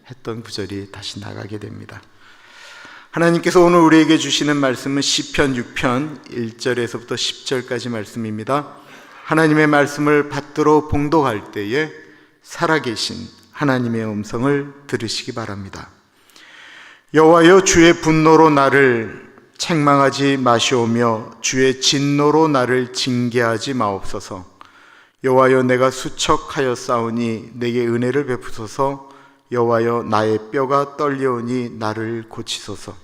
했던 구절이 다시 나가게 됩니다. 하나님께서 오늘 우리에게 주시는 말씀은 시편 6편 1절에서부터 10절까지 말씀입니다. 하나님의 말씀을 받들어 봉독할 때에 살아계신 하나님의 음성을 들으시기 바랍니다. 여호와여, 주의 분노로 나를 책망하지 마시오며 주의 진노로 나를 징계하지 마옵소서. 여호와여, 내가 수척하였사오니 내게 은혜를 베푸소서. 여호와여, 나의 뼈가 떨려오니 나를 고치소서.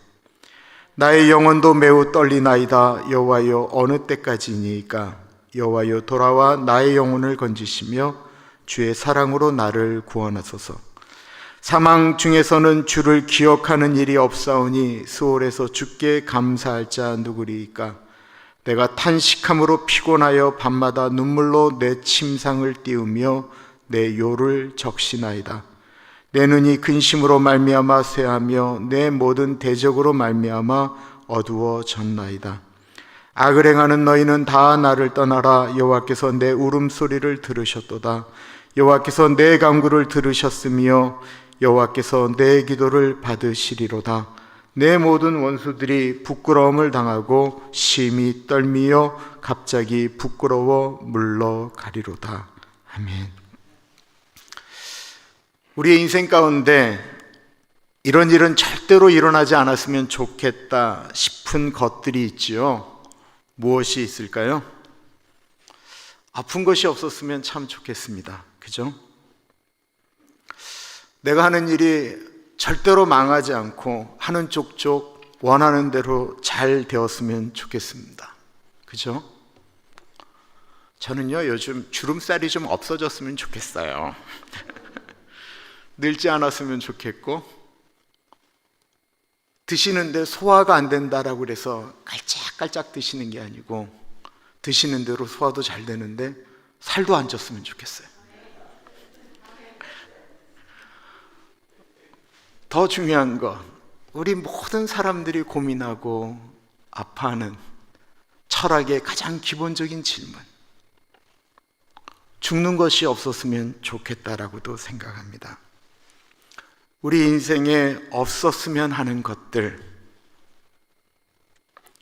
나의 영혼도 매우 떨리나이다. 여호와여, 어느 때까지니까? 여호와여, 돌아와 나의 영혼을 건지시며 주의 사랑으로 나를 구원하소서. 사망 중에서는 주를 기억하는 일이 없사오니 수월에서 주께 감사할 자 누구리이까? 내가 탄식함으로 피곤하여 밤마다 눈물로 내 침상을 띄우며 내 요를 적시나이다. 내 눈이 근심으로 말미암아 쇠하며 내 모든 대적으로 말미암아 어두워졌나이다. 악을 행하는 너희는 다 나를 떠나라. 여호와께서 내 울음소리를 들으셨도다. 여호와께서 내 간구를 들으셨으며 여호와께서 내 기도를 받으시리로다. 내 모든 원수들이 부끄러움을 당하고 심히 떨미어 갑자기 부끄러워 물러가리로다. 아멘. 우리의 인생 가운데 이런 일은 절대로 일어나지 않았으면 좋겠다 싶은 것들이 있지요. 무엇이 있을까요? 아픈 것이 없었으면 참 좋겠습니다. 그죠? 내가 하는 일이 절대로 망하지 않고 하는 족족 원하는 대로 잘 되었으면 좋겠습니다. 그죠? 저는요, 요즘 주름살이 좀 없어졌으면 좋겠어요. 늙지 않았으면 좋겠고, 드시는데 소화가 안 된다라고 그래서 깔짝깔짝 드시는 게 아니고 드시는 대로 소화도 잘 되는데 살도 안 쪘으면 좋겠어요. 더 중요한 것, 우리 모든 사람들이 고민하고 아파하는 철학의 가장 기본적인 질문, 죽는 것이 없었으면 좋겠다라고도 생각합니다. 우리 인생에 없었으면 하는 것들,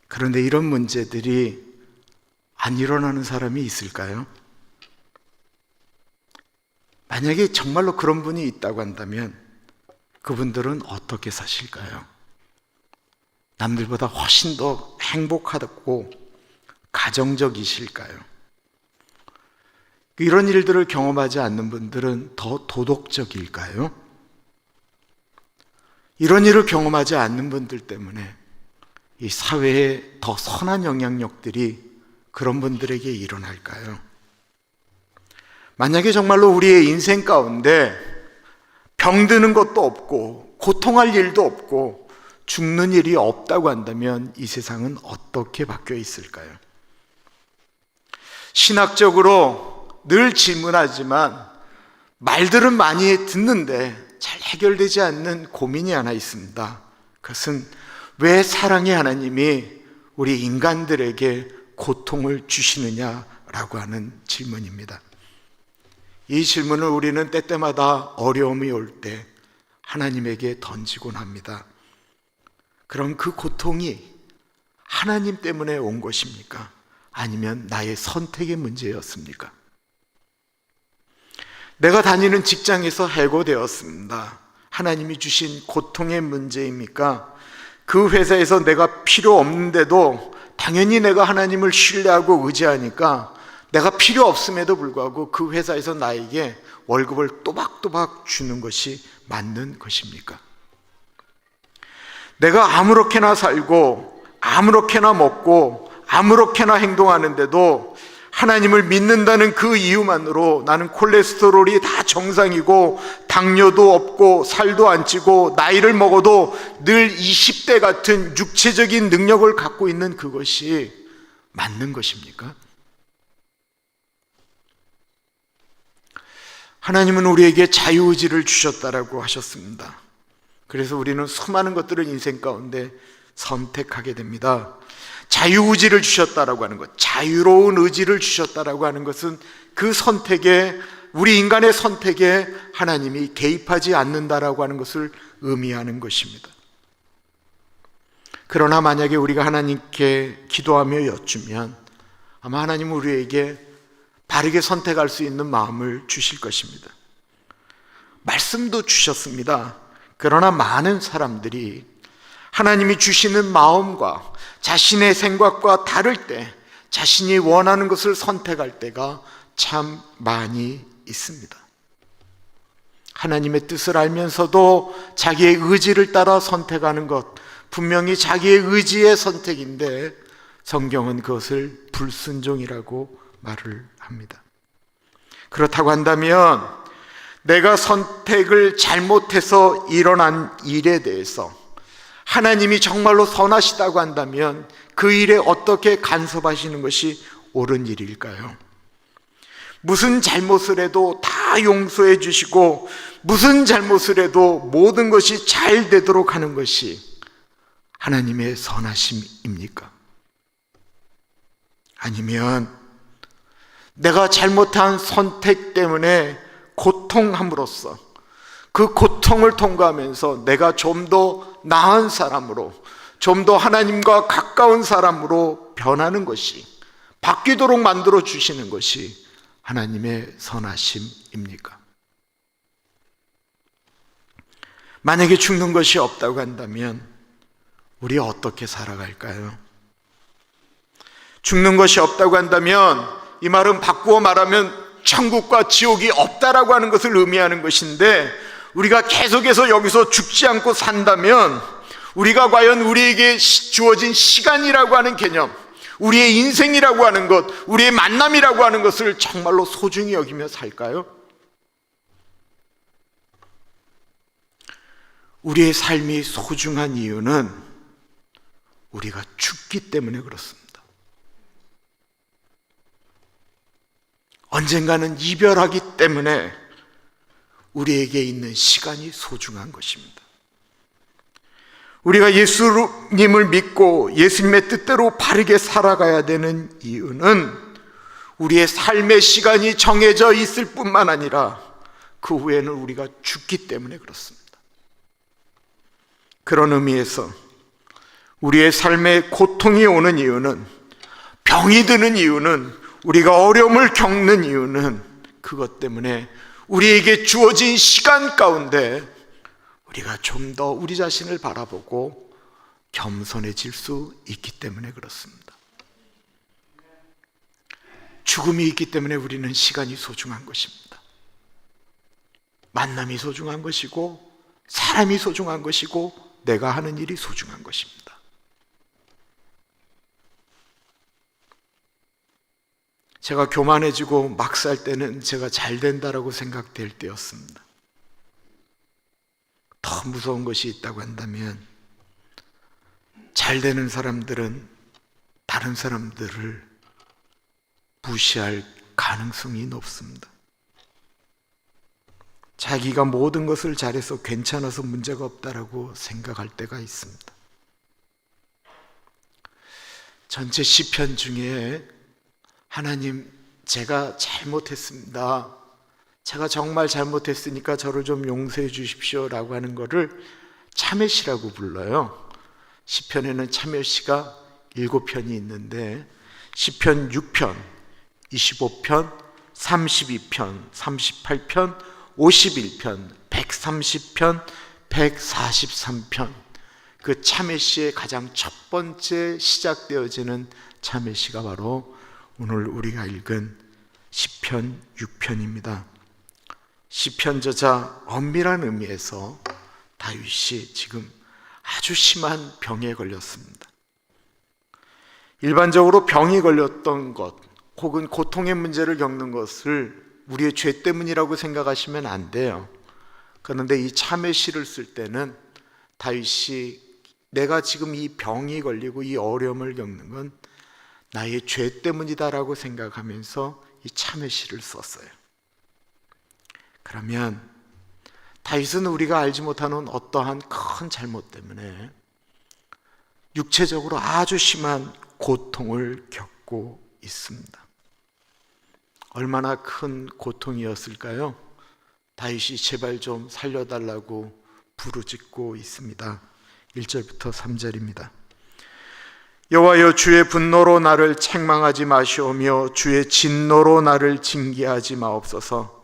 그런데 이런 문제들이 안 일어나는 사람이 있을까요? 만약에 정말로 그런 분이 있다고 한다면 그분들은 어떻게 사실까요? 남들보다 훨씬 더 행복하고 가정적이실까요? 이런 일들을 경험하지 않는 분들은 더 도덕적일까요? 이런 일을 경험하지 않는 분들 때문에 이 사회에 더 선한 영향력들이 그런 분들에게 일어날까요? 만약에 정말로 우리의 인생 가운데 병드는 것도 없고 고통할 일도 없고 죽는 일이 없다고 한다면 이 세상은 어떻게 바뀌어 있을까요? 신학적으로 늘 질문하지만 말들은 많이 듣는데 잘 해결되지 않는 고민이 하나 있습니다. 그것은 왜 사랑의 하나님이 우리 인간들에게 고통을 주시느냐라고 하는 질문입니다. 이 질문을 우리는 때때마다 어려움이 올 때 하나님에게 던지곤 합니다. 그럼 그 고통이 하나님 때문에 온 것입니까? 아니면 나의 선택의 문제였습니까? 내가 다니는 직장에서 해고되었습니다. 하나님이 주신 고통의 문제입니까? 그 회사에서 내가 필요 없는데도 당연히 내가 하나님을 신뢰하고 의지하니까 내가 필요 없음에도 불구하고 그 회사에서 나에게 월급을 또박또박 주는 것이 맞는 것입니까? 내가 아무렇게나 살고 아무렇게나 먹고 아무렇게나 행동하는데도 하나님을 믿는다는 그 이유만으로 나는 콜레스테롤이 다 정상이고 당뇨도 없고 살도 안 찌고 나이를 먹어도 늘 20대 같은 육체적인 능력을 갖고 있는 그것이 맞는 것입니까? 하나님은 우리에게 자유의지를 주셨다라고 하셨습니다. 그래서 우리는 수많은 것들을 인생 가운데 선택하게 됩니다. 자유의지를 주셨다라고 하는 것, 자유로운 의지를 주셨다라고 하는 것은 그 선택에 우리 인간의 선택에 하나님이 개입하지 않는다라고 하는 것을 의미하는 것입니다. 그러나 만약에 우리가 하나님께 기도하며 여쭈면 아마 하나님은 우리에게 바르게 선택할 수 있는 마음을 주실 것입니다. 말씀도 주셨습니다. 그러나 많은 사람들이 하나님이 주시는 마음과 자신의 생각과 다를 때 자신이 원하는 것을 선택할 때가 참 많이 있습니다. 하나님의 뜻을 알면서도 자기의 의지를 따라 선택하는 것, 분명히 자기의 의지의 선택인데 성경은 그것을 불순종이라고 말을 합니다. 그렇다고 한다면 내가 선택을 잘못해서 일어난 일에 대해서 하나님이 정말로 선하시다고 한다면 그 일에 어떻게 간섭하시는 것이 옳은 일일까요? 무슨 잘못을 해도 다 용서해 주시고 무슨 잘못을 해도 모든 것이 잘 되도록 하는 것이 하나님의 선하심입니까? 아니면 내가 잘못한 선택 때문에 고통함으로써 그 고통을 통과하면서 내가 좀 더 나은 사람으로, 좀 더 하나님과 가까운 사람으로 변하는 것이, 바뀌도록 만들어 주시는 것이 하나님의 선하심입니까? 만약에 죽는 것이 없다고 한다면 우리 어떻게 살아갈까요? 죽는 것이 없다고 한다면 이 말은 바꾸어 말하면 천국과 지옥이 없다라고 하는 것을 의미하는 것인데, 우리가 계속해서 여기서 죽지 않고 산다면 우리가 과연 우리에게 주어진 시간이라고 하는 개념, 우리의 인생이라고 하는 것, 우리의 만남이라고 하는 것을 정말로 소중히 여기며 살까요? 우리의 삶이 소중한 이유는 우리가 죽기 때문에 그렇습니다. 언젠가는 이별하기 때문에 우리에게 있는 시간이 소중한 것입니다. 우리가 예수님을 믿고 예수님의 뜻대로 바르게 살아가야 되는 이유는 우리의 삶의 시간이 정해져 있을 뿐만 아니라 그 후에는 우리가 죽기 때문에 그렇습니다. 그런 의미에서 우리의 삶에 고통이 오는 이유는, 병이 드는 이유는, 우리가 어려움을 겪는 이유는 그것 때문에 우리에게 주어진 시간 가운데 우리가 좀 더 우리 자신을 바라보고 겸손해질 수 있기 때문에 그렇습니다. 죽음이 있기 때문에 우리는 시간이 소중한 것입니다. 만남이 소중한 것이고 사람이 소중한 것이고 내가 하는 일이 소중한 것입니다. 제가 교만해지고 막 살 때는 제가 잘 된다라고 생각될 때였습니다. 더 무서운 것이 있다고 한다면 잘 되는 사람들은 다른 사람들을 무시할 가능성이 높습니다. 자기가 모든 것을 잘해서 괜찮아서 문제가 없다라고 생각할 때가 있습니다. 전체 시편 중에 하나님, 제가 잘못했습니다. 제가 정말 잘못했으니까 저를 좀 용서해 주십시오 라고 하는 것을 참회시라고 불러요. 시편에는 참회시가 7편이 있는데 시편 6편, 25편, 32편, 38편, 51편, 130편, 143편, 그 참회시의 가장 첫 번째 시작되어지는 참회시가 바로 오늘 우리가 읽은 시편 6편입니다. 시편 저자 엄밀한 의미에서 다윗이 지금 아주 심한 병에 걸렸습니다. 일반적으로 병이 걸렸던 것 혹은 고통의 문제를 겪는 것을 우리의 죄 때문이라고 생각하시면 안 돼요. 그런데 이 참회시를 쓸 때는 다윗이 내가 지금 이 병이 걸리고 이 어려움을 겪는 건 나의 죄 때문이다라고 생각하면서 이 참회시를 썼어요. 그러면 다윗은 우리가 알지 못하는 어떠한 큰 잘못 때문에 육체적으로 아주 심한 고통을 겪고 있습니다. 얼마나 큰 고통이었을까요? 다윗이 제발 좀 살려달라고 부르짖고 있습니다. 1절부터 3절입니다. 여호와여, 주의 분노로 나를 책망하지 마시오며 주의 진노로 나를 징계하지 마옵소서.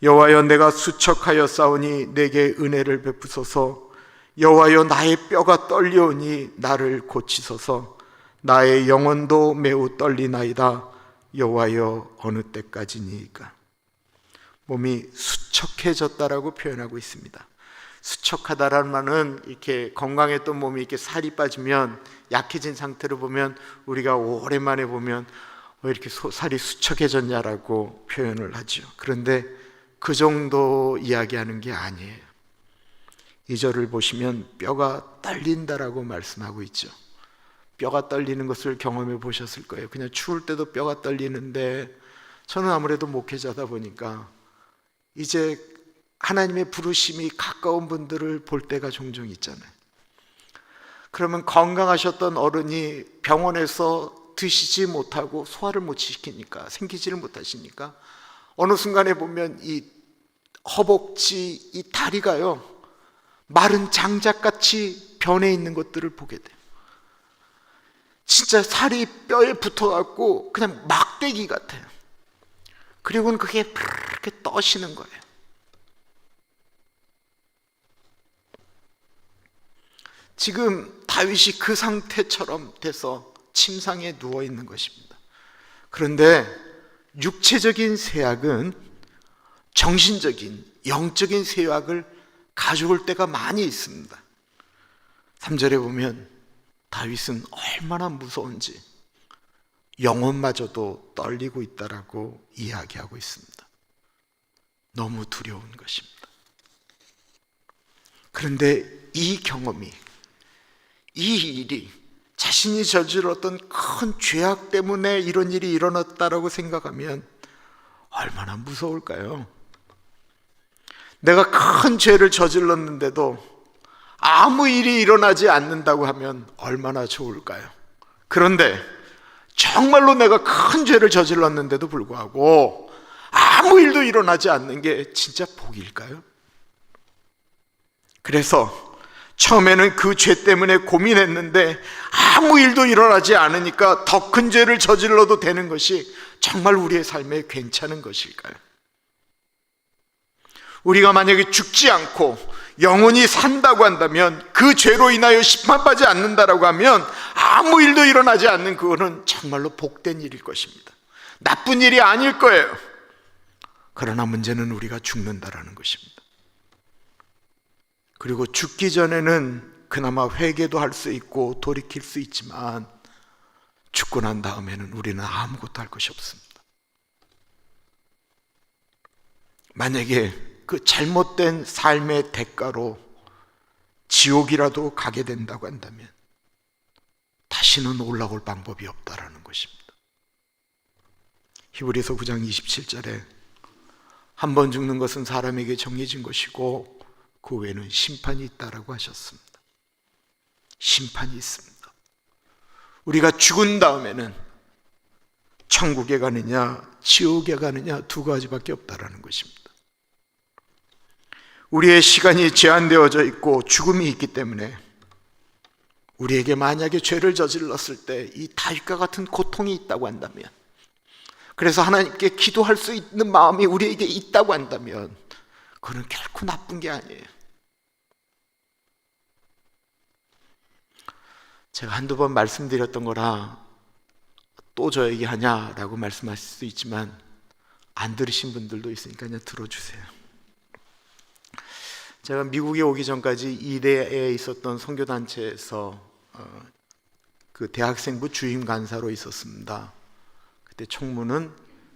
여호와여, 내가 수척하여 싸우니 내게 은혜를 베푸소서. 여호와여, 나의 뼈가 떨리오니 나를 고치소서. 나의 영혼도 매우 떨리나이다. 여호와여, 어느 때까지니까. 몸이 수척해졌다라고 표현하고 있습니다. 수척하다라는 말은 이렇게 건강했던 몸이 이렇게 살이 빠지면 약해진 상태로 보면 우리가 오랜만에 보면 왜 이렇게 살이 수척해졌냐라고 표현을 하죠. 그런데 그 정도 이야기하는 게 아니에요. 2절을 보시면 뼈가 떨린다라고 말씀하고 있죠. 뼈가 떨리는 것을 경험해 보셨을 거예요. 그냥 추울 때도 뼈가 떨리는데 저는 아무래도 목회자다 보니까 이제 하나님의 부르심이 가까운 분들을 볼 때가 종종 있잖아요. 그러면 건강하셨던 어른이 병원에서 드시지 못하고 소화를 못 시키니까, 생기지를 못하시니까 어느 순간에 보면 이 허벅지, 이 다리가요 마른 장작같이 변해 있는 것들을 보게 돼요. 진짜 살이 뼈에 붙어갖고 그냥 막대기 같아요. 그리고는 그게 이렇게 떠시는 거예요. 지금 다윗이 그 상태처럼 돼서 침상에 누워 있는 것입니다. 그런데 육체적인 세약은 정신적인, 영적인 세약을 가져올 때가 많이 있습니다. 3절에 보면 다윗은 얼마나 무서운지 영혼마저도 떨리고 있다라고 이야기하고 있습니다. 너무 두려운 것입니다. 그런데 이 경험이, 이 일이 자신이 저질렀던 큰 죄악 때문에 이런 일이 일어났다라고 생각하면 얼마나 무서울까요? 내가 큰 죄를 저질렀는데도 아무 일이 일어나지 않는다고 하면 얼마나 좋을까요? 그런데 정말로 내가 큰 죄를 저질렀는데도 불구하고 아무 일도 일어나지 않는 게 진짜 복일까요? 그래서 처음에는 그 죄 때문에 고민했는데 아무 일도 일어나지 않으니까 더 큰 죄를 저질러도 되는 것이 정말 우리의 삶에 괜찮은 것일까요? 우리가 만약에 죽지 않고 영원히 산다고 한다면, 그 죄로 인하여 심판받지 않는다라고 하면 아무 일도 일어나지 않는 그거는 정말로 복된 일일 것입니다. 나쁜 일이 아닐 거예요. 그러나 문제는 우리가 죽는다라는 것입니다. 그리고 죽기 전에는 그나마 회개도 할 수 있고 돌이킬 수 있지만 죽고 난 다음에는 우리는 아무것도 할 것이 없습니다. 만약에 그 잘못된 삶의 대가로 지옥이라도 가게 된다고 한다면 다시는 올라올 방법이 없다라는 것입니다. 히브리서 9장 27절에 한 번 죽는 것은 사람에게 정해진 것이고 그 외에는 심판이 있다라고 하셨습니다. 심판이 있습니다. 우리가 죽은 다음에는 천국에 가느냐 지옥에 가느냐 두 가지밖에 없다라는 것입니다. 우리의 시간이 제한되어져 있고 죽음이 있기 때문에 우리에게 만약에 죄를 저질렀을 때 이 다윗과 같은 고통이 있다고 한다면, 그래서 하나님께 기도할 수 있는 마음이 우리에게 있다고 한다면 그건 결코 나쁜 게 아니에요. 제가 한두 번 말씀드렸던 거라 또 저 얘기하냐라고 말씀하실 수 있지만 안 들으신 분들도 있으니까 그냥 들어주세요. 제가 미국에 오기 전까지 이대에 있었던 선교단체에서 그 대학생부 주임 간사로 있었습니다. 그때 총무는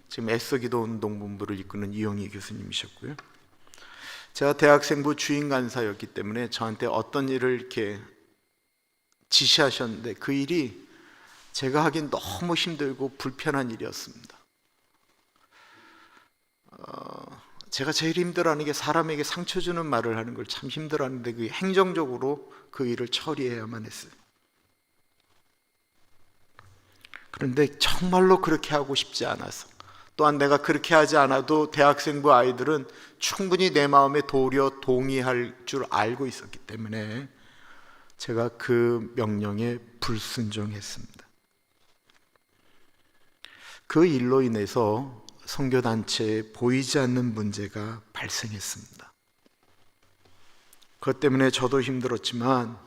지금 애써기도 운동본부를 이끄는 이용희 교수님이셨고요. 제가 대학생부 주임 간사였기 때문에 저한테 어떤 일을 이렇게 지시하셨는데 그 일이 제가 하긴 너무 힘들고 불편한 일이었습니다. 제가 제일 힘들어하는 게 사람에게 상처 주는 말을 하는 걸 참 힘들어하는데 그 행정적으로 그 일을 처리해야만 했어요. 그런데 정말로 그렇게 하고 싶지 않아서 또한 내가 그렇게 하지 않아도 대학생부 아이들은 충분히 내 마음에 도리어 동의할 줄 알고 있었기 때문에 제가 그 명령에 불순종했습니다. 그 일로 인해서 선교단체에 보이지 않는 문제가 발생했습니다. 그것 때문에 저도 힘들었지만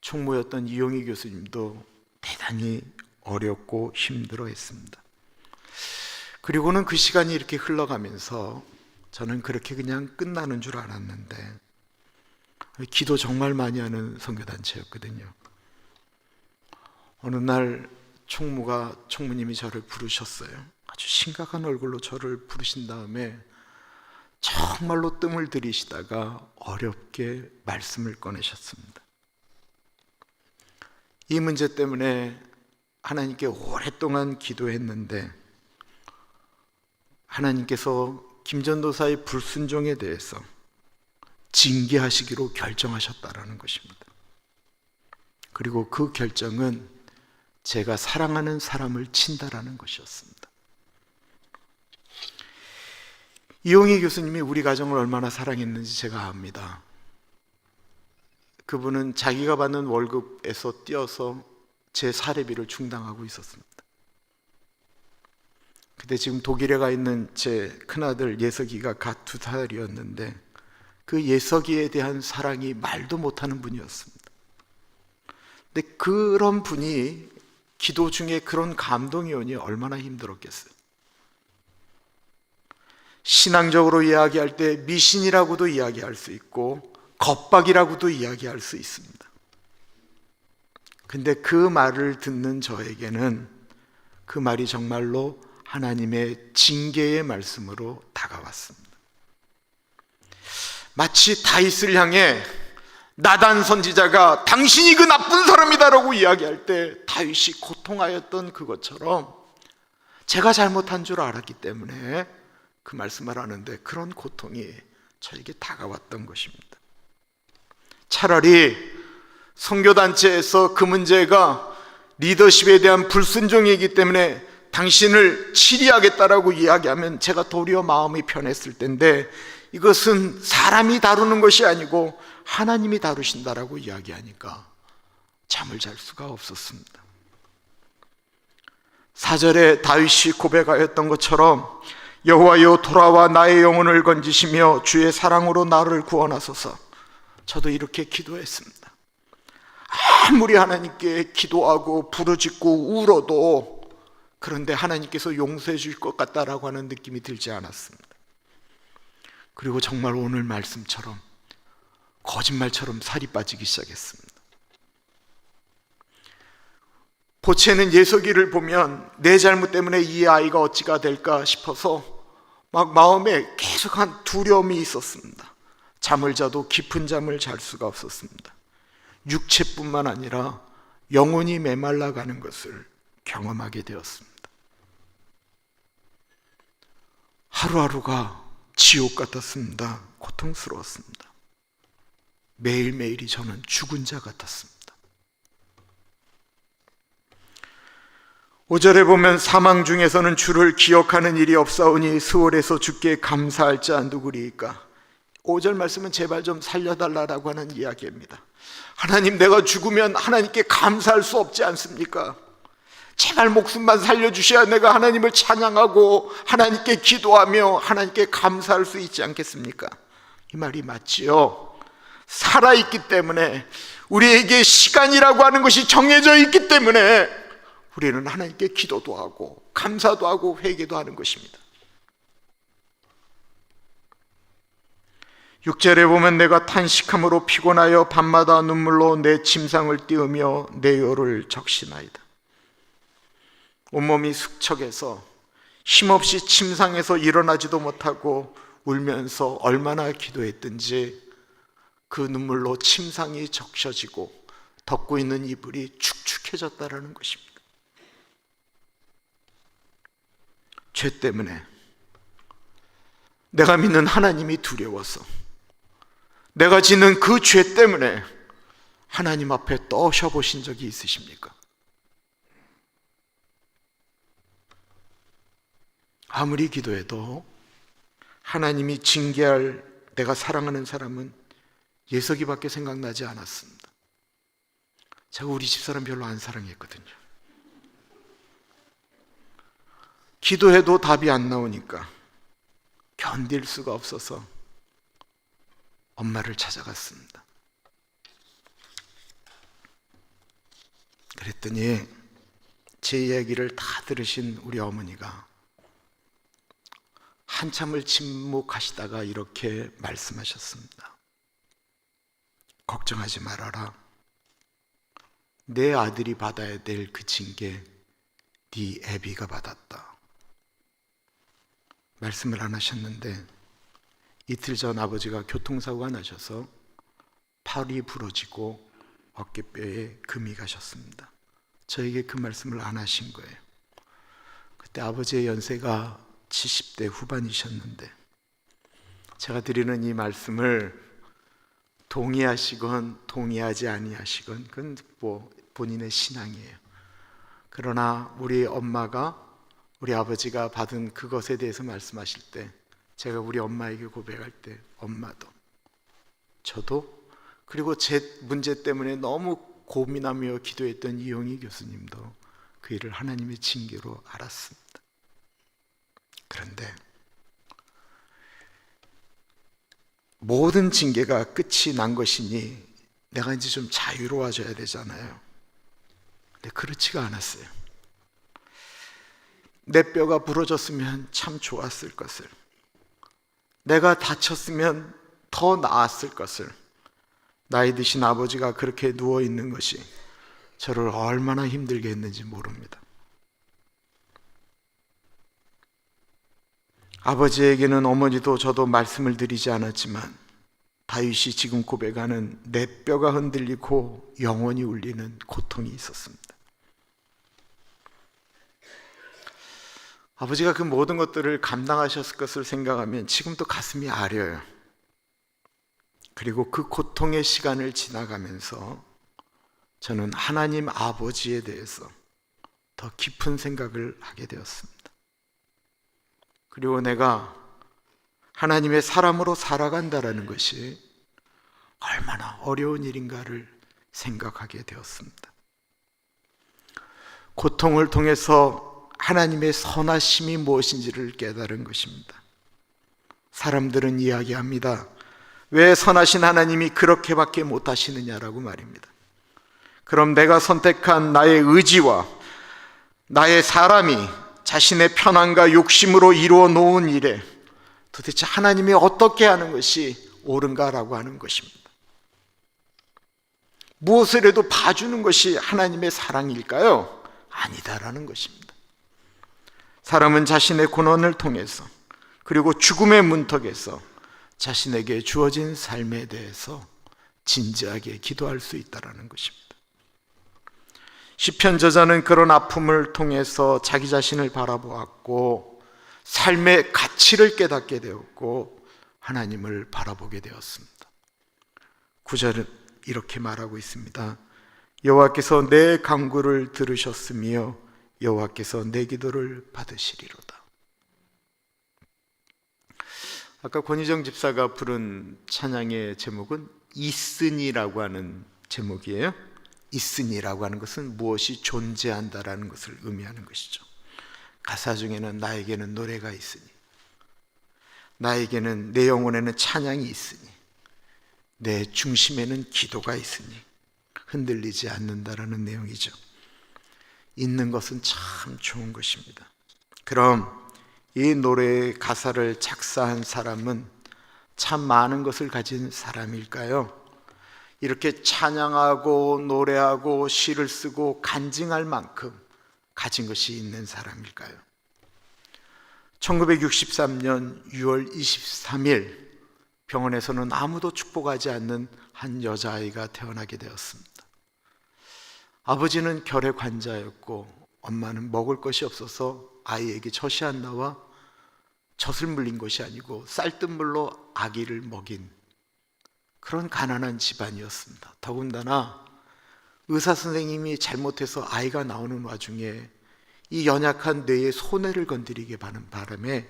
총무였던 이용희 교수님도 대단히 어렵고 힘들어했습니다. 그리고는 그 시간이 이렇게 흘러가면서 저는 그렇게 그냥 끝나는 줄 알았는데, 기도 정말 많이 하는 선교단체였거든요. 어느 날 총무님이 저를 부르셨어요. 아주 심각한 얼굴로 저를 부르신 다음에 정말로 뜸을 들이시다가 어렵게 말씀을 꺼내셨습니다. 이 문제 때문에 하나님께 오랫동안 기도했는데 하나님께서 김전도사의 불순종에 대해서 징계하시기로 결정하셨다라는 것입니다. 그리고 그 결정은 제가 사랑하는 사람을 친다라는 것이었습니다. 이용희 교수님이 우리 가정을 얼마나 사랑했는지 제가 압니다. 그분은 자기가 받는 월급에서 떼어서 제 사례비를 충당하고 있었습니다. 근데 지금 독일에 가 있는 제 큰아들 예석이가 갓 2살이었는데 그 예석이에 대한 사랑이 말도 못하는 분이었습니다. 근데 그런 분이 기도 중에 그런 감동이 오니 얼마나 힘들었겠어요. 신앙적으로 이야기할 때 미신이라고도 이야기할 수 있고 겁박이라고도 이야기할 수 있습니다. 근데 그 말을 듣는 저에게는 그 말이 정말로 하나님의 징계의 말씀으로 다가왔습니다. 마치 다윗을 향해 나단 선지자가 당신이 그 나쁜 사람이다라고 이야기할 때 다윗이 고통하였던 그것처럼 제가 잘못한 줄 알았기 때문에 그 말씀을 하는데 그런 고통이 저에게 다가왔던 것입니다. 차라리 선교단체에서 그 문제가 리더십에 대한 불순종이기 때문에 당신을 치리하겠다라고 이야기하면 제가 도리어 마음이 편했을 텐데 이것은 사람이 다루는 것이 아니고 하나님이 다루신다라고 이야기하니까 잠을 잘 수가 없었습니다. 4절에 다윗이 고백하였던 것처럼 여호와여 돌아와 나의 영혼을 건지시며 주의 사랑으로 나를 구원하소서. 저도 이렇게 기도했습니다. 아무리 하나님께 기도하고 부르짖고 울어도 그런데 하나님께서 용서해 줄 것 같다라고 하는 느낌이 들지 않았습니다. 그리고 정말 오늘 말씀처럼 거짓말처럼 살이 빠지기 시작했습니다. 보채는 예석이를 보면 내 잘못 때문에 이 아이가 어찌가 될까 싶어서 막 마음에 계속한 두려움이 있었습니다. 잠을 자도 깊은 잠을 잘 수가 없었습니다. 육체뿐만 아니라 영혼이 메말라가는 것을 경험하게 되었습니다. 하루하루가 지옥 같았습니다. 고통스러웠습니다. 매일매일이 저는 죽은 자 같았습니다. 5절에 보면 사망 중에서는 주를 기억하는 일이 없사오니 수월에서 주께 감사할 자 누구리이까. 5절 말씀은 제발 좀 살려달라고 하는 이야기입니다. 하나님, 내가 죽으면 하나님께 감사할 수 없지 않습니까? 제발 목숨만 살려주셔야 내가 하나님을 찬양하고 하나님께 기도하며 하나님께 감사할 수 있지 않겠습니까? 이 말이 맞지요. 살아있기 때문에, 우리에게 시간이라고 하는 것이 정해져 있기 때문에 우리는 하나님께 기도도 하고 감사도 하고 회개도 하는 것입니다. 6절에 보면 내가 탄식함으로 피곤하여 밤마다 눈물로 내 침상을 띄우며 내 혀를 적시나이다. 온몸이 숙척해서 힘없이 침상에서 일어나지도 못하고 울면서 얼마나 기도했든지 그 눈물로 침상이 적셔지고 덮고 있는 이불이 축축해졌다라는 것입니다. 죄 때문에, 내가 믿는 하나님이 두려워서, 내가 짓는 그 죄 때문에 하나님 앞에 떠셔보신 적이 있으십니까? 아무리 기도해도 하나님이 징계할 내가 사랑하는 사람은 예석이밖에 생각나지 않았습니다. 제가 우리 집사람 별로 안 사랑했거든요. 기도해도 답이 안 나오니까 견딜 수가 없어서 엄마를 찾아갔습니다. 그랬더니 제 이야기를 다 들으신 우리 어머니가 한참을 침묵하시다가 이렇게 말씀하셨습니다. 걱정하지 말아라. 내 아들이 받아야 될 그 징계 네 애비가 받았다. 말씀을 안 하셨는데 이틀 전 아버지가 교통사고가 나셔서 팔이 부러지고 어깨뼈에 금이 가셨습니다. 저에게 그 말씀을 안 하신 거예요. 그때 아버지의 연세가 70대 후반이셨는데 제가 드리는 이 말씀을 동의하시건 동의하지 아니하시건 그건 본인의 신앙이에요. 그러나 우리 엄마가 우리 아버지가 받은 그것에 대해서 말씀하실 때 제가 우리 엄마에게 고백할 때 엄마도 저도 그리고 제 문제 때문에 너무 고민하며 기도했던 이용희 교수님도 그 일을 하나님의 징계로 알았습니다. 그런데 모든 징계가 끝이 난 것이니 내가 이제 좀 자유로워져야 되잖아요. 근데 그렇지가 않았어요. 내 뼈가 부러졌으면 참 좋았을 것을, 내가 다쳤으면 더 나았을 것을, 나이 드신 아버지가 그렇게 누워있는 것이 저를 얼마나 힘들게 했는지 모릅니다. 아버지에게는 어머니도 저도 말씀을 드리지 않았지만 다윗이 지금 고백하는 내 뼈가 흔들리고 영혼이 울리는 고통이 있었습니다. 아버지가 그 모든 것들을 감당하셨을 것을 생각하면 지금도 가슴이 아려요. 그리고 그 고통의 시간을 지나가면서 저는 하나님 아버지에 대해서 더 깊은 생각을 하게 되었습니다. 그리고 내가 하나님의 사람으로 살아간다라는 것이 얼마나 어려운 일인가를 생각하게 되었습니다. 고통을 통해서 하나님의 선하심이 무엇인지를 깨달은 것입니다. 사람들은 이야기합니다. 왜 선하신 하나님이 그렇게밖에 못하시느냐라고 말입니다. 그럼 내가 선택한 나의 의지와 나의 사람이 자신의 편안과 욕심으로 이루어 놓은 일에 도대체 하나님이 어떻게 하는 것이 옳은가라고 하는 것입니다. 무엇을 해도 봐주는 것이 하나님의 사랑일까요? 아니다라는 것입니다. 사람은 자신의 고난을 통해서 그리고 죽음의 문턱에서 자신에게 주어진 삶에 대해서 진지하게 기도할 수 있다는 것입니다. 시편 저자는 그런 아픔을 통해서 자기 자신을 바라보았고 삶의 가치를 깨닫게 되었고 하나님을 바라보게 되었습니다. 9절은 이렇게 말하고 있습니다. 여호와께서 내 간구를 들으셨으며 여호와께서 내 기도를 받으시리로다. 아까 권희정 집사가 부른 찬양의 제목은 있으니라고 하는 제목이에요. 있으니라고 하는 것은 무엇이 존재한다라는 것을 의미하는 것이죠. 가사 중에는 나에게는 노래가 있으니, 나에게는 내 영혼에는 찬양이 있으니, 내 중심에는 기도가 있으니 흔들리지 않는다라는 내용이죠. 있는 것은 참 좋은 것입니다. 그럼 이 노래의 가사를 작사한 사람은 참 많은 것을 가진 사람일까요? 이렇게 찬양하고 노래하고 시를 쓰고 간증할 만큼 가진 것이 있는 사람일까요? 1963년 6월 23일 병원에서는 아무도 축복하지 않는 한 여자아이가 태어나게 되었습니다. 아버지는 결핵 환자였고 엄마는 먹을 것이 없어서 아이에게 젖이 안 나와 젖을 물린 것이 아니고 쌀뜨물로 아기를 먹인 그런 가난한 집안이었습니다. 더군다나 의사 선생님이 잘못해서 아이가 나오는 와중에 이 연약한 뇌의 손해를 건드리게 하는 바람에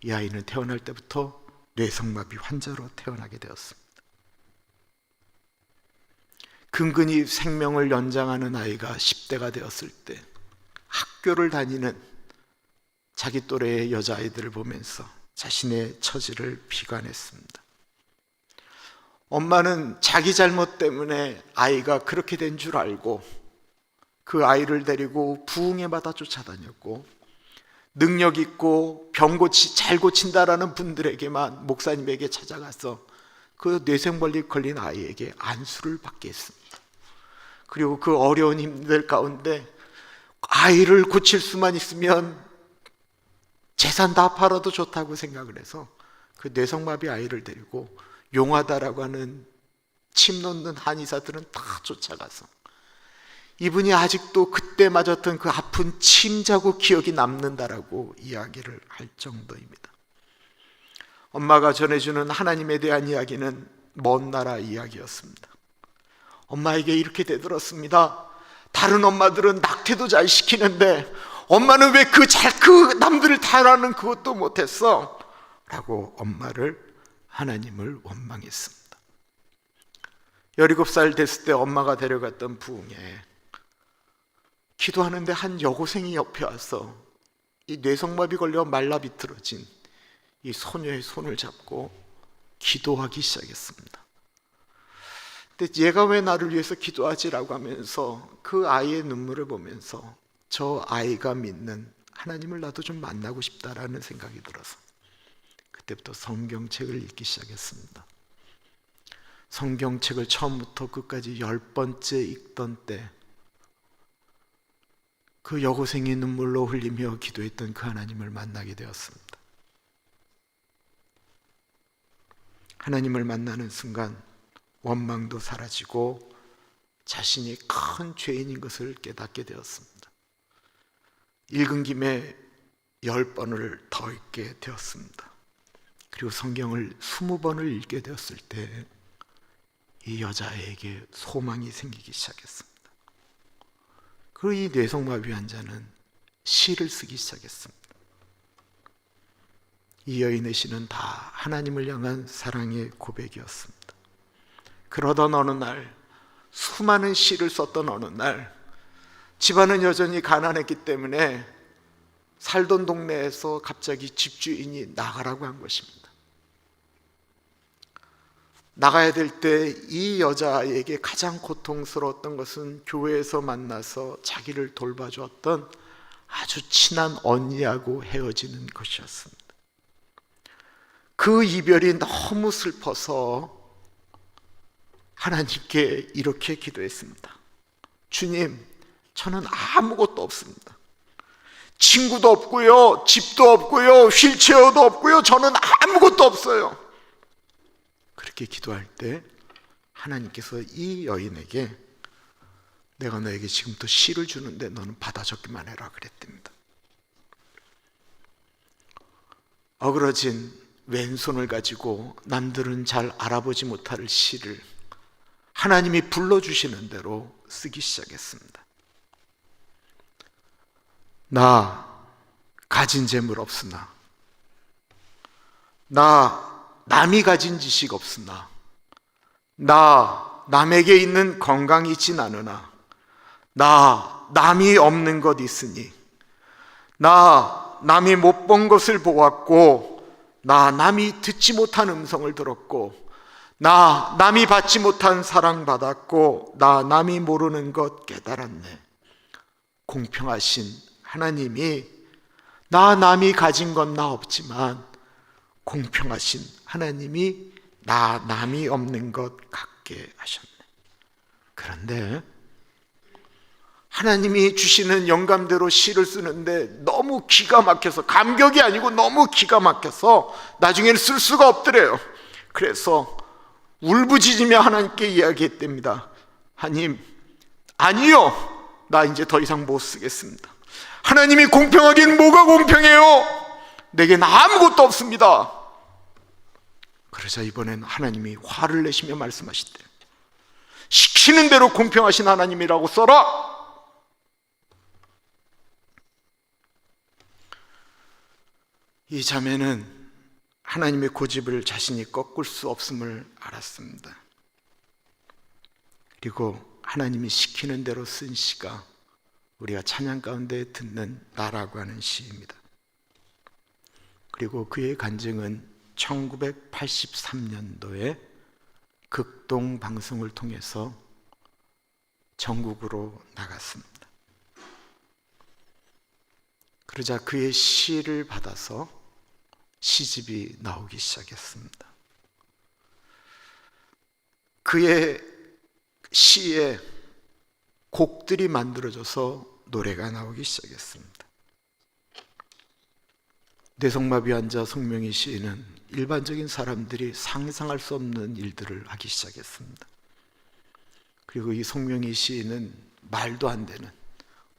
이 아이는 태어날 때부터 뇌성마비 환자로 태어나게 되었습니다. 근근히 생명을 연장하는 아이가 10대가 되었을 때 학교를 다니는 자기 또래의 여자아이들을 보면서 자신의 처지를 비관했습니다. 엄마는 자기 잘못 때문에 아이가 그렇게 된 줄 알고 그 아이를 데리고 부흥회마다 쫓아다녔고, 능력 있고 잘 고친다라는 분들에게만, 목사님에게 찾아가서 그 뇌생벌리 걸린 아이에게 안수를 받게 했습니다. 그리고 그 어려운 힘들 가운데 아이를 고칠 수만 있으면 재산 다 팔아도 좋다고 생각을 해서 그 뇌성마비 아이를 데리고 용하다라고 하는 침 놓는 한의사들은 다 쫓아가서 이분이 아직도 그때 맞았던 그 아픈 침 자국 기억이 남는다라고 이야기를 할 정도입니다. 엄마가 전해주는 하나님에 대한 이야기는 먼 나라 이야기였습니다. 엄마에게 이렇게 되들었습니다. 다른 엄마들은 낙태도 잘 시키는데 엄마는 왜 그 남들을 다루는 그것도 못했어? 라고 하나님을 원망했습니다. 17살 됐을 때 엄마가 데려갔던 부흥회에 기도하는데 한 여고생이 옆에 와서 이 뇌성마비 걸려 말라 비틀어진 이 소녀의 손을 잡고 기도하기 시작했습니다. 근데 얘가 왜 나를 위해서 기도하지라고 하면서 그 아이의 눈물을 보면서 저 아이가 믿는 하나님을 나도 좀 만나고 싶다라는 생각이 들어서 그때부터 성경책을 읽기 시작했습니다. 성경책을 처음부터 끝까지 10번째 읽던 때 그 여고생이 눈물로 흘리며 기도했던 그 하나님을 만나게 되었습니다. 하나님을 만나는 순간 원망도 사라지고 자신이 큰 죄인인 것을 깨닫게 되었습니다. 읽은 김에 10번을 더 읽게 되었습니다. 그리고 성경을 20번을 읽게 되었을 때 이 여자에게 소망이 생기기 시작했습니다. 그리고 이 뇌성마비 환자는 시를 쓰기 시작했습니다. 이 여인의 시는 다 하나님을 향한 사랑의 고백이었습니다. 그러던 어느 날, 수많은 시를 썼던 어느 날, 집안은 여전히 가난했기 때문에 살던 동네에서 갑자기 집주인이 나가라고 한 것입니다. 나가야 될 때 이 여자에게 가장 고통스러웠던 것은 교회에서 만나서 자기를 돌봐주었던 아주 친한 언니하고 헤어지는 것이었습니다. 그 이별이 너무 슬퍼서 하나님께 이렇게 기도했습니다. 주님, 저는 아무것도 없습니다. 친구도 없고요, 집도 없고요, 휠체어도 없고요, 저는 아무것도 없어요. 그렇게 기도할 때 하나님께서 이 여인에게 내가 너에게 지금부터 시를 주는데 너는 받아 적기만 해라 그랬답니다. 어그러진 왼손을 가지고 남들은 잘 알아보지 못할 시를 하나님이 불러주시는 대로 쓰기 시작했습니다. 나 가진 재물 없으나, 나 남이 가진 지식 없으나, 나 남에게 있는 건강이 있진 않으나, 나 남이 없는 것 있으니, 나 남이 못 본 것을 보았고, 나 남이 듣지 못한 음성을 들었고, 나 남이 받지 못한 사랑 받았고, 나 남이 모르는 것 깨달았네. 공평하신 하나님이 나 남이 가진 건 나 없지만 공평하신 하나님이 나 남이 없는 것 갖게 하셨네. 그런데 하나님이 주시는 영감대로 시를 쓰는데 너무 기가 막혀서, 감격이 아니고 너무 기가 막혀서 나중에는 쓸 수가 없더래요. 그래서 울부짖으며 하나님께 이야기했답니다. 하나님, 아니요, 나 이제 더 이상 못 쓰겠습니다. 하나님이 공평하긴 뭐가 공평해요? 내겐 아무것도 없습니다. 그러자 이번엔 하나님이 화를 내시며 말씀하시대요. 시키는 대로 공평하신 하나님이라고 써라. 이 자매는 하나님의 고집을 자신이 꺾을 수 없음을 알았습니다. 그리고 하나님이 시키는 대로 쓴 시가 우리가 찬양 가운데 듣는 나라고 하는 시입니다. 그리고 그의 간증은 1983년도에 극동 방송을 통해서 전국으로 나갔습니다. 그러자 그의 시를 받아서 시집이 나오기 시작했습니다. 그의 시에 곡들이 만들어져서 노래가 나오기 시작했습니다. 뇌성마비 환자 송명희 시인은 일반적인 사람들이 상상할 수 없는 일들을 하기 시작했습니다. 그리고 이 송명희 시인은 말도 안 되는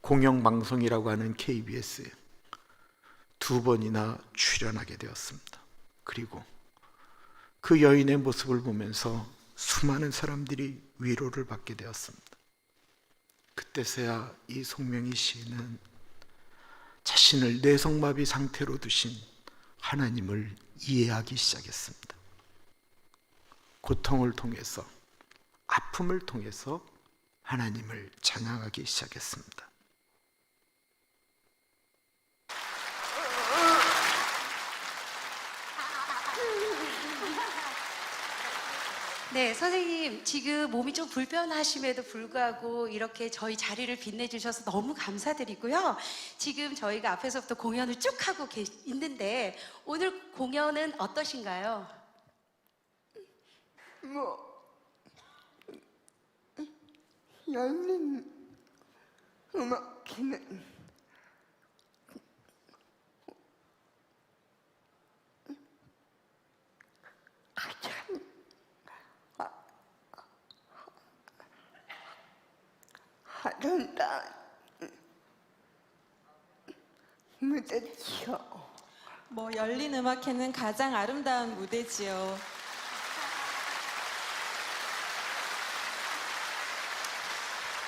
공영방송이라고 하는 KBS에 2번이나 출연하게 되었습니다. 그리고 그 여인의 모습을 보면서 수많은 사람들이 위로를 받게 되었습니다. 그때서야 이 송명희 시인은 자신을 뇌성마비 상태로 두신 하나님을 이해하기 시작했습니다. 고통을 통해서, 아픔을 통해서 하나님을 찬양하기 시작했습니다. 네, 선생님 지금 몸이 좀 불편하심에도 불구하고 이렇게 저희 자리를 빛내주셔서 너무 감사드리고요. 지금 저희가 앞에서부터 공연을 쭉 하고 있는데 오늘 공연은 어떠신가요? 열린 음악회는 가장 아름다운 무대지요. 열린 음악회는 가장 아름다운 무대지요.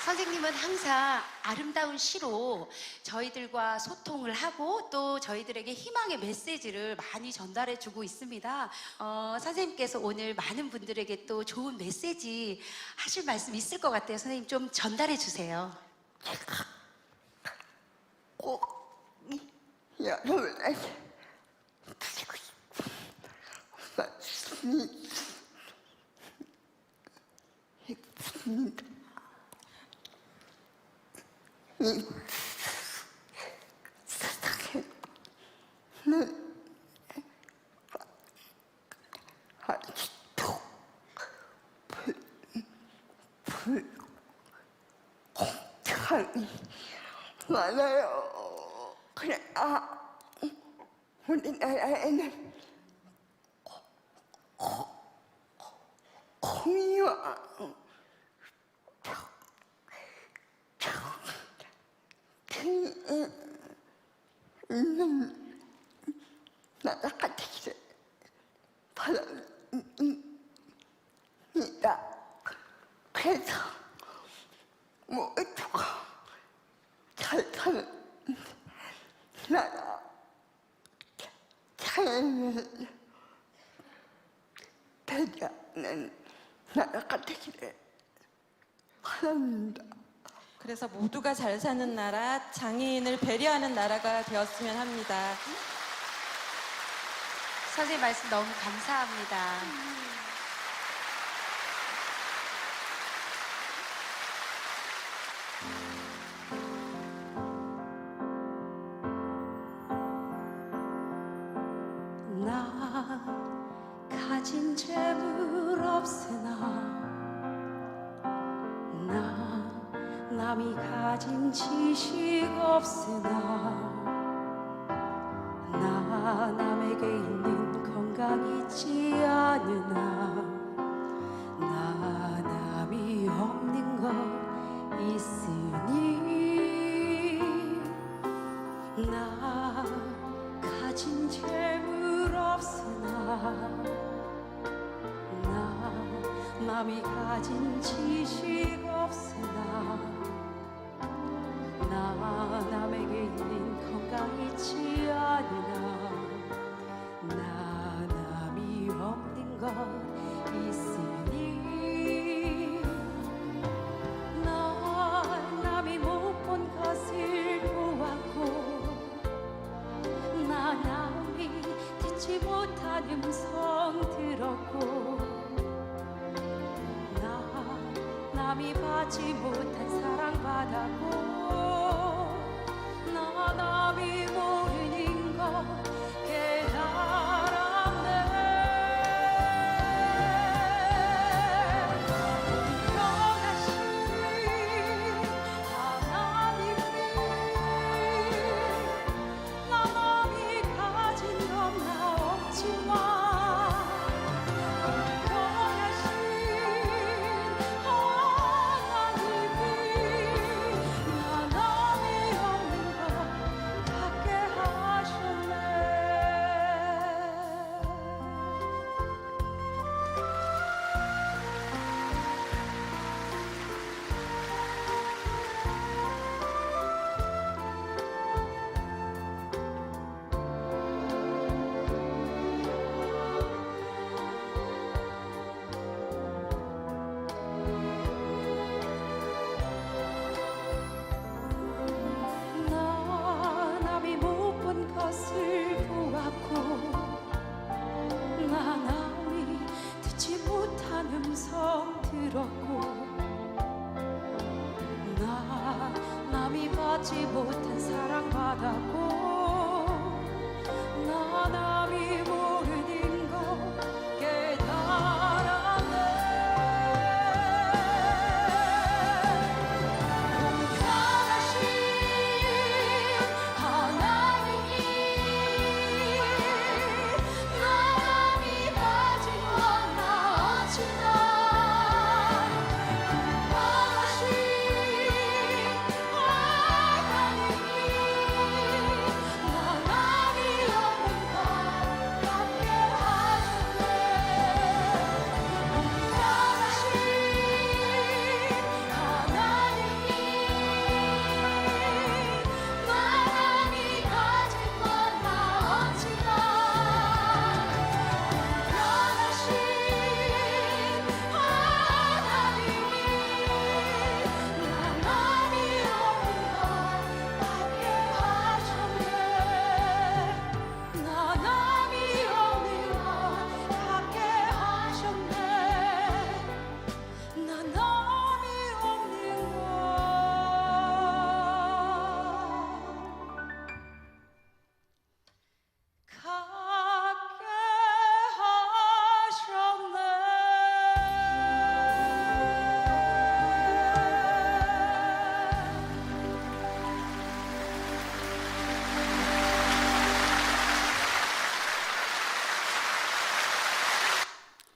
선생님은 항상 아름다운 시로 저희들과 소통을 하고 또 저희들에게 희망의 메시지를 많이 전달해 주고 있습니다. 선생님께서 오늘 많은 분들에게 또 좋은 메시지 하실 말씀 있을 것 같아요. 선생님 좀 전달해 주세요. 꼭 여러분에게 드리고 싶은 말씀이 있습니다. 이 세상에는 아직도 불공평이 많아요. 그래야 우리나라에는 공의와 있는 나라가 되기를 바랍니다. 그래서 모두가 잘 사는 나라, 자연을 배려하는 나라가 되기를 바랍니다. 그래서 모두가 잘 사는 나라, 장애인을 배려하는 나라가 되었으면 합니다. 선생님 말씀 너무 감사합니다. 나 가진 재물 없으나 남이 가진 지식 없으나 나 남에게 있는 건강 있지 않으나 나 남이 없는 것 있으니 나 가진 재물 없으나 나 남이 가진 지식 없으나 나 남에게 있는 건강 있지 않으나 것 있으니 난 남이 못 본 것을 보았고 나 남이 듣지 못한 음성 들었고 나 남이 받지 못한 사랑 받았고 나 남이 모르는 것 깨달았네. 영원하신 하나님이 나 남이 가진 건 나 없지만 영원하신 하나님이 나 남이 없는 것 갖게 하셨네. 나 남이 못 본 것을 보았고 나 남이 듣지 못한 음성 들었고 나 남이 받지 못한 사랑 받았고 나 남이 모르는 것 깨달았네. 영원하신 하나님이 나 남이 가진 건 나 없지만 영원하신 하나님이 나 남이 없는 것 갖게 하셨네. 영원하신 하나님이 나 남이 가진 건 나 없지만 영원하신 하나님이 나 남이 없는 것 갖게 하셨네. 나 남이 없는 것 갖게 하셨네. 나 남이 없는 것 갖게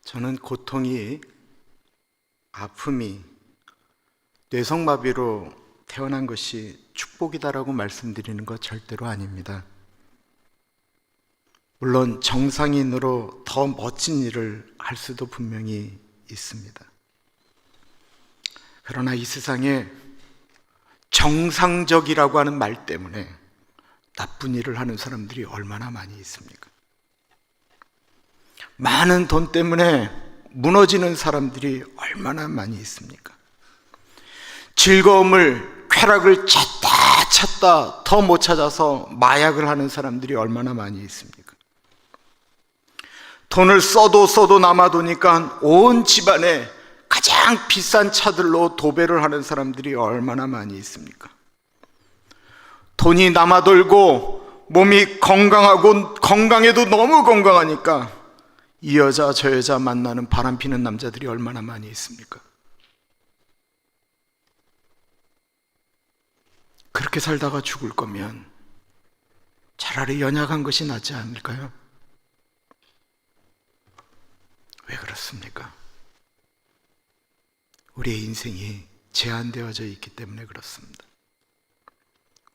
저는 고통이, 아픔이 뇌성마비로 태어난 것이 축복이다라고 말씀드리는 것 절대로 아닙니다. 물론 정상인으로 더 멋진 일을 할 수도 분명히 있습니다. 그러나 이 세상에 정상적이라고 하는 말 때문에 나쁜 일을 하는 사람들이 얼마나 많이 있습니까? 많은 돈 때문에 무너지는 사람들이 얼마나 많이 있습니까? 즐거움을, 쾌락을 찾다 더 못 찾아서 마약을 하는 사람들이 얼마나 많이 있습니까? 돈을 써도 남아도니까 온 집안에 가장 비싼 차들로 도배를 하는 사람들이 얼마나 많이 있습니까? 돈이 남아돌고 몸이 건강해도 너무 건강하니까 이 여자 저 여자 만나는 바람피는 남자들이 얼마나 많이 있습니까? 그렇게 살다가 죽을 거면 차라리 연약한 것이 낫지 않을까요? 왜 그렇습니까? 우리의 인생이 제한되어져 있기 때문에 그렇습니다.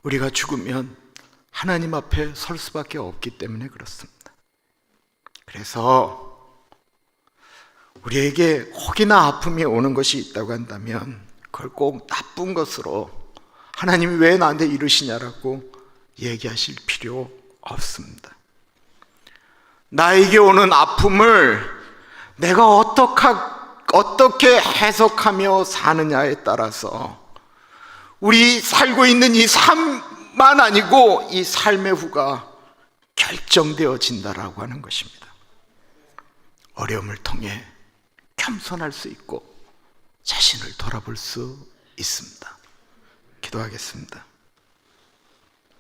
우리가 죽으면 하나님 앞에 설 수밖에 없기 때문에 그렇습니다. 그래서 우리에게 혹이나 아픔이 오는 것이 있다고 한다면 그걸 꼭 나쁜 것으로 하나님이 왜 나한테 이러시냐라고 얘기하실 필요 없습니다. 나에게 오는 아픔을 내가 어떻게 해석하며 사느냐에 따라서 우리 살고 있는 이 삶만 아니고 이 삶의 후가 결정되어진다라고 하는 것입니다. 어려움을 통해 겸손할 수 있고 자신을 돌아볼 수 있습니다. 기도하겠습니다.